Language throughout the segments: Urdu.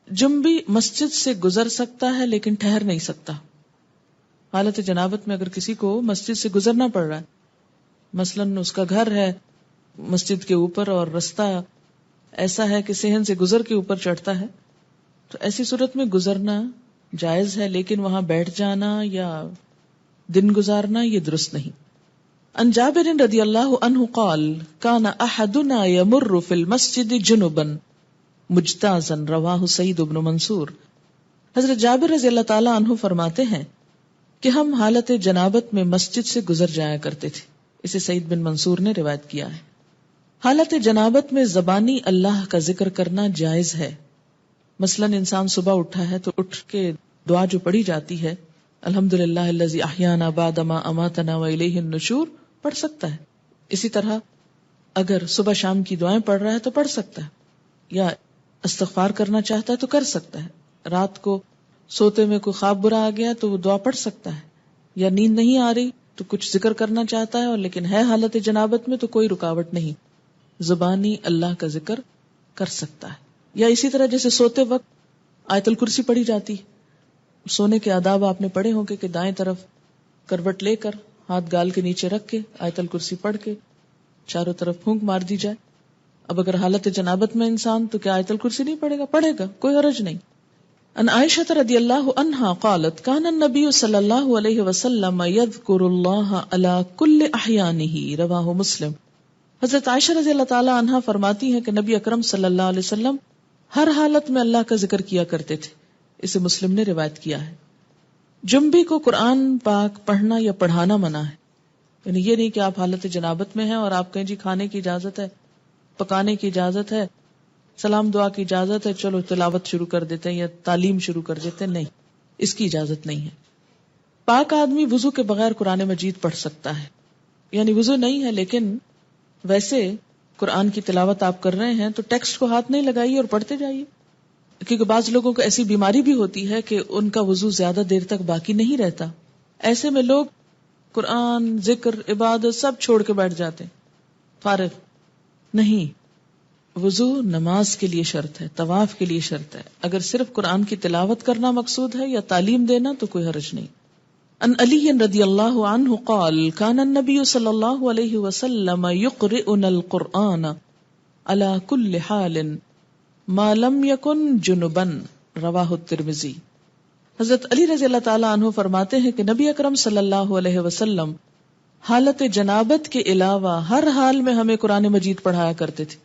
جنبی مسجد سے گزر سکتا ہے لیکن ٹھہر نہیں سکتا. حالت جنابت میں اگر کسی کو مسجد سے گزرنا پڑ رہا ہے، مثلاً اس کا گھر ہے مسجد کے اوپر اور رستہ ایسا ہے کہ صحن سے گزر کے اوپر چڑھتا ہے، تو ایسی صورت میں گزرنا جائز ہے، لیکن وہاں بیٹھ جانا یا دن گزارنا یہ درست نہیں. عن جابر رضی اللہ عنہ قال کان احدنا یمر فی المسجد جنبا مجتازا رواہ سعید بن منصور. حضرت جابر رضی اللہ تعالی عنہ فرماتے ہیں کہ ہم حالت جنابت میں مسجد سے گزر جایا کرتے تھے. اسے سعید بن منصور نے روایت کیا ہے. حالت جنابت میں زبانی اللہ کا ذکر کرنا جائز ہے. مثلاً انسان صبح اٹھا ہے تو اٹھ کے دعا جو پڑھی جاتی ہے الحمدللہ الذی احیانا بعد ما اماتنا والیہ النشور پڑھ سکتا ہے. اسی طرح اگر صبح شام کی دعائیں پڑھ رہا ہے تو پڑھ سکتا ہے، یا استغفار کرنا چاہتا ہے تو کر سکتا ہے. رات کو سوتے میں کوئی خواب برا آ گیا تو وہ دعا پڑھ سکتا ہے، یا نیند نہیں آ رہی تو کچھ ذکر کرنا چاہتا ہے اور لیکن ہے حالت جنابت میں تو کوئی رکاوٹ نہیں، زبانی اللہ کا ذکر کر سکتا ہے. یا اسی طرح جیسے سوتے وقت آیت الکرسی پڑھی جاتی، سونے کے آداب آپ نے پڑھے ہوں گے کہ دائیں طرف کروٹ لے کر ہاتھ گال کے نیچے رکھ کے آیت الکرسی پڑھ کے چاروں طرف پھونک مار دی جائے. اب اگر حالت جنابت میں انسان تو کیا آیت الکرسی نہیں پڑھے گا؟ پڑھے گا، کوئی حرج نہیں. ان عائشہ رضی اللہ عنہا قالت کان النبی صلی اللہ علیہ وسلم یذکر اللہ علی کل احیانہ رواہ مسلم. حضرت عائشہ رضی اللہ تعالی عنہا فرماتی ہیں کہ نبی اکرم صلی اللہ علیہ وسلم ہر حالت میں اللہ کا ذکر کیا کرتے تھے. اسے مسلم نے روایت کیا ہے. جنبی کو قرآن پاک پڑھنا یا پڑھانا منع ہے، یعنی یہ نہیں کہ آپ حالت جنابت میں ہیں اور آپ کہیں جی کھانے کی اجازت ہے، پکانے کی اجازت ہے، سلام دعا کی اجازت ہے، چلو تلاوت شروع کر دیتے ہیں یا تعلیم شروع کر دیتے ہیں. نہیں، اس کی اجازت نہیں ہے. پاک آدمی وضو کے بغیر قرآن مجید پڑھ سکتا ہے، یعنی وضو نہیں ہے لیکن ویسے قرآن کی تلاوت آپ کر رہے ہیں تو ٹیکسٹ کو ہاتھ نہیں لگائیے اور پڑھتے جائیے، کیونکہ بعض لوگوں کو ایسی بیماری بھی ہوتی ہے کہ ان کا وضو زیادہ دیر تک باقی نہیں رہتا. ایسے میں لوگ قرآن، ذکر، عبادت سب چھوڑ کے بیٹھ جاتے ہیں، فارغ نہیں. وضو نماز کے لیے شرط ہے، طواف کے لیے شرط ہے. اگر صرف قرآن کی تلاوت کرنا مقصود ہے یا تعلیم دینا تو کوئی حرج نہیں. ان علی رضی اللہ عنہ قال کان النبی صلی اللہ علیہ وسلم یقرئنا القرآن علی کل حال ما لم یکن جنبا رواہ الترمذی. حضرت علی رضی اللہ تعالی عنہ فرماتے ہیں کہ نبی اکرم صلی اللہ علیہ وسلم حالت جنابت کے علاوہ ہر حال میں ہمیں قرآن مجید پڑھایا کرتے تھے،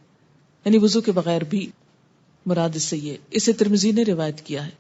یعنی وضو کے بغیر بھی. مراد اس سے یہ، اسے ترمذی نے روایت کیا ہے.